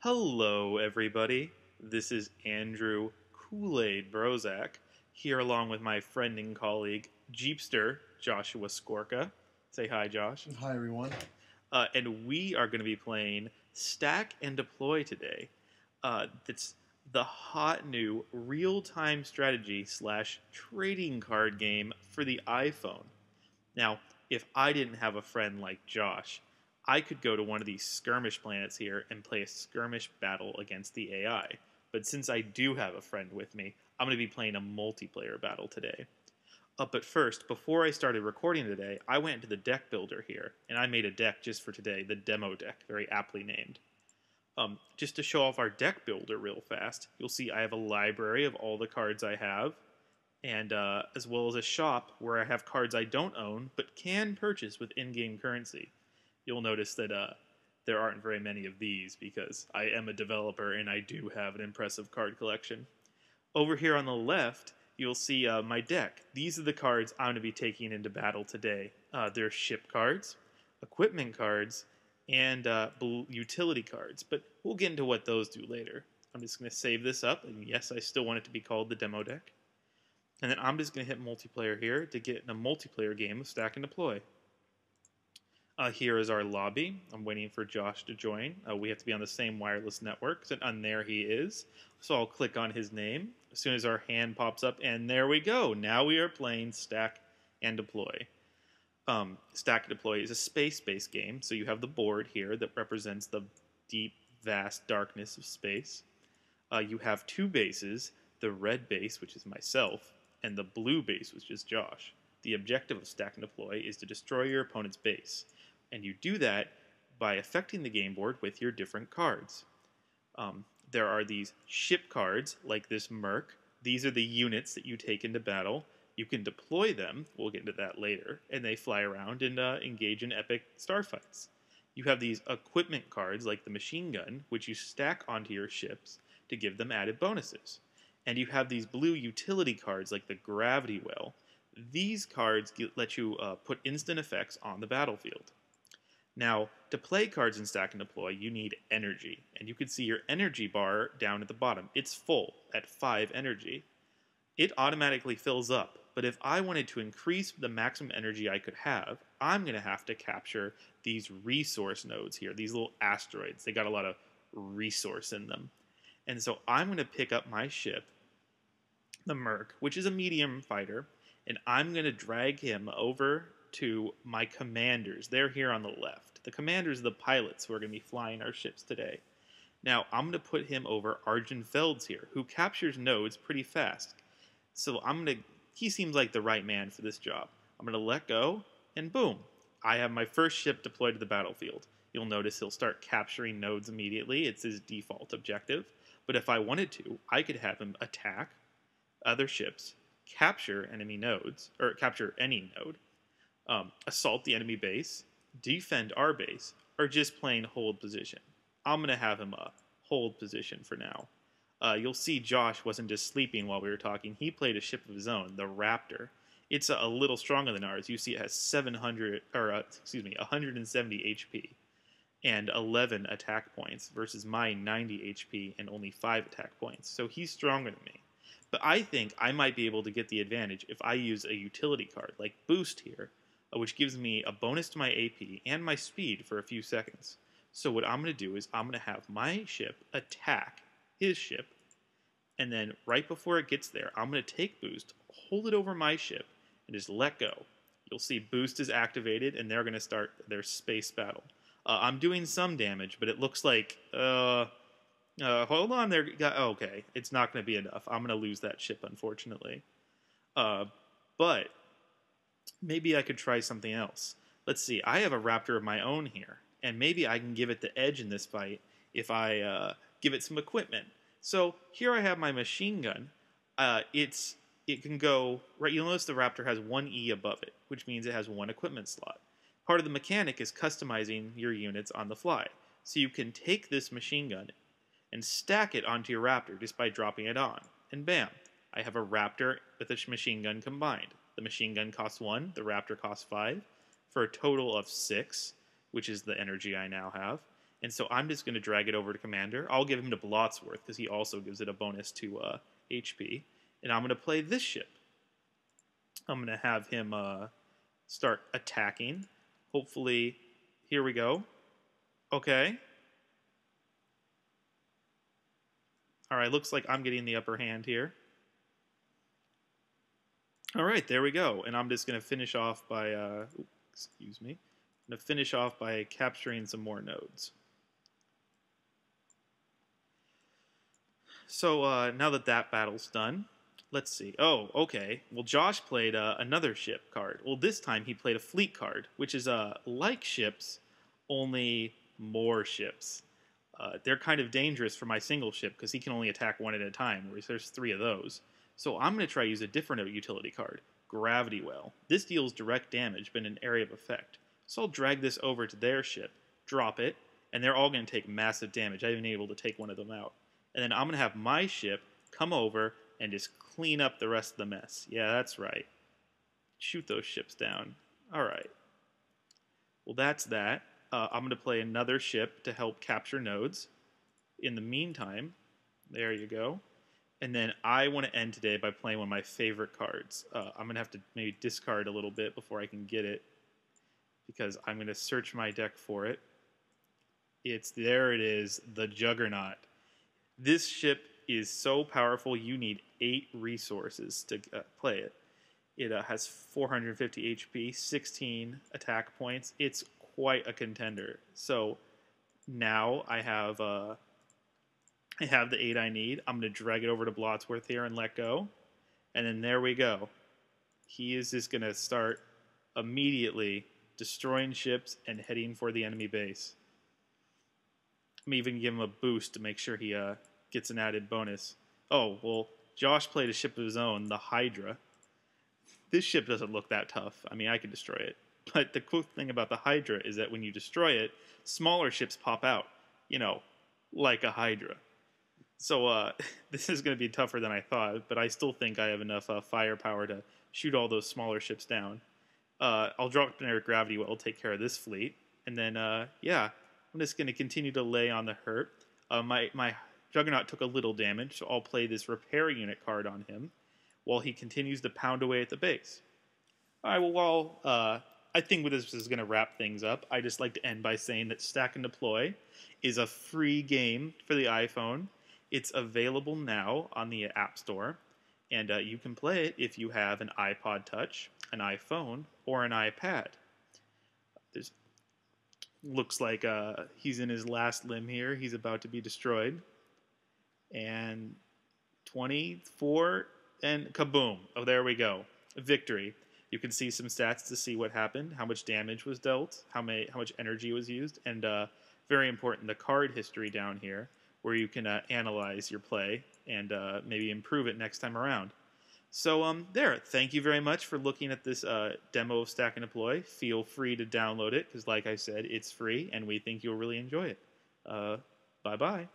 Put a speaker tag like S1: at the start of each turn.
S1: Hello, everybody. This is Andrew Kool-Aid Brozak here along with my friend and colleague Jeepster Joshua Scorca. Say hi, Josh.
S2: Hi, everyone.
S1: And we are going to be playing Stack and Deploy today. It's the hot new real-time strategy slash trading card game for the iPhone. Now, if I didn't have a friend like Josh, I could go to one of these skirmish planets here and play a skirmish battle against the AI. But since I do have a friend with me, I'm going to be playing a multiplayer battle today. But first, before I started recording today, I went into the deck builder here, and I made a deck just for today, the demo deck, very aptly named. Just to show off our deck builder real fast, you'll see I have a library of all the cards I have, and as well as a shop where I have cards I don't own, but can purchase with in-game currency. You'll notice that there aren't very many of these because I am a developer and I do have an impressive card collection. Over here on the left, you'll see my deck. These are the cards I'm going to be taking into battle today. They're ship cards, equipment cards, and utility cards, but we'll get into what those do later. I'm just going to save this up, and yes, I still want it to be called the demo deck. And then I'm just going to hit multiplayer here to get in a multiplayer game of Stack and Deploy. Here is our lobby. I'm waiting for Josh to join. We have to be on the same wireless network, and there he is. So I'll click on his name as soon as our hand pops up, and there we go. Now we are playing Stack and Deploy. Stack and Deploy is a space-based game, so you have the board here that represents the deep, vast darkness of space. You have two bases, the red base, which is myself, and the blue base, which is Josh. The objective of Stack and Deploy is to destroy your opponent's base. And you do that by affecting the game board with your different cards. There are these ship cards, like this Merc. These are the units that you take into battle. You can deploy them, we'll get into that later, and they fly around and engage in epic starfights. You have these equipment cards, like the machine gun, which you stack onto your ships to give them added bonuses. And you have these blue utility cards, like the gravity well. These cards let you put instant effects on the battlefield. Now, to play cards in Stack and Deploy, you need energy, and you can see your energy bar down at the bottom. It's full at 5 energy. It automatically fills up, but if I wanted to increase the maximum energy I could have, I'm going to have to capture these resource nodes here, these little asteroids. They got a lot of resource in them. And so I'm going to pick up my ship, the Merc, which is a medium fighter, and I'm going to drag him over to my commanders. They're here on the left. The commanders are the pilots who are going to be flying our ships today. Now, I'm going to put him over Argenfeld's here, who captures nodes pretty fast. So he seems like the right man for this job. I'm going to let go, and boom, I have my first ship deployed to the battlefield. You'll notice he'll start capturing nodes immediately. It's his default objective. But if I wanted to, I could have him attack other ships, capture enemy nodes, or capture any node, assault the enemy base, defend our base, or just plain hold position. I'm going to have him hold position for now. You'll see Josh wasn't just sleeping while we were talking. He played a ship of his own, the Raptor. It's a little stronger than ours. You see it has 170 HP and 11 attack points versus my 90 HP and only 5 attack points. So he's stronger than me. But I think I might be able to get the advantage if I use a utility card like Boost here, which gives me a bonus to my AP and my speed for a few seconds. So what I'm going to do is I'm going to have my ship attack his ship, and then right before it gets there, I'm going to take Boost, hold it over my ship, and just let go. You'll see Boost is activated, and they're going to start their space battle. I'm doing some damage, but it looks like... hold on there. Okay, it's not going to be enough. I'm going to lose that ship, unfortunately. But maybe I could try something else. Let's see. I have a Raptor of my own here, and maybe I can give it the edge in this fight if I give it some equipment. So here I have my machine gun. It can go right. You'll notice the Raptor has 1 E above it, which means it has 1 equipment slot. Part of the mechanic is customizing your units on the fly. So you can take this machine gun and stack it onto your Raptor just by dropping it on. And bam, I have a Raptor with a machine gun combined. The machine gun costs 1, the Raptor costs 5, for a total of 6, which is the energy I now have. And so I'm just going to drag it over to Commander. I'll give him to Blotsworth because he also gives it a bonus to HP. And I'm going to play this ship. I'm going to have him start attacking. Hopefully, here we go. Okay. All right, looks like I'm getting the upper hand here. All right, there we go. And I'm just going to finish off by, excuse me. I'm going to finish off by capturing some more nodes. So now that battle's done, let's see. Oh, okay. Well, Josh played another ship card. Well, this time he played a fleet card, which is like ships, only more ships. They're kind of dangerous for my single ship because he can only attack one at a time, whereas there's 3 of those. So I'm going to try to use a different utility card, Gravity Well. This deals direct damage, but in an area of effect. So I'll drag this over to their ship, drop it, and they're all going to take massive damage. I haven't been able to take one of them out. And then I'm going to have my ship come over and just clean up the rest of the mess. Yeah, that's right. Shoot those ships down. All right. Well, that's that. I'm going to play another ship to help capture nodes. In the meantime, there you go. And then I want to end today by playing one of my favorite cards. I'm going to have to maybe discard a little bit before I can get it, because I'm going to search my deck for it. There it is, the Juggernaut. This ship is so powerful, you need 8 resources to play it. It has 450 HP, 16 attack points. It's quite a contender. So now I have the 8 I need. I'm going to drag it over to Blotsworth here and let go. And then there we go. He is just going to start immediately destroying ships and heading for the enemy base. I'm even give him a boost to make sure he gets an added bonus. Oh, well, Josh played a ship of his own, the Hydra. This ship doesn't look that tough. I mean, I could destroy it. But the cool thing about the Hydra is that when you destroy it, smaller ships pop out. You know, like a Hydra. So this is going to be tougher than I thought, but I still think I have enough firepower to shoot all those smaller ships down. I'll drop generic gravity, will take care of this fleet. And then, yeah, I'm just going to continue to lay on the hurt. My Juggernaut took a little damage, so I'll play this repair unit card on him while he continues to pound away at the base. All right, well, I think this is going to wrap things up. I just like to end by saying that Stack and Deploy is a free game for the iPhone. It's available now on the App Store, and you can play it if you have an iPod Touch, an iPhone, or an iPad. Looks like he's in his last limb here. He's about to be destroyed. And 24, and kaboom. Oh, there we go. Victory. You can see some stats to see what happened, how much damage was dealt, how much energy was used, and very important, the card history down here, where you can analyze your play and maybe improve it next time around. So there, thank you very much for looking at this demo of Stack and Deploy. Feel free to download it, because like I said, it's free, and we think you'll really enjoy it. Bye-bye.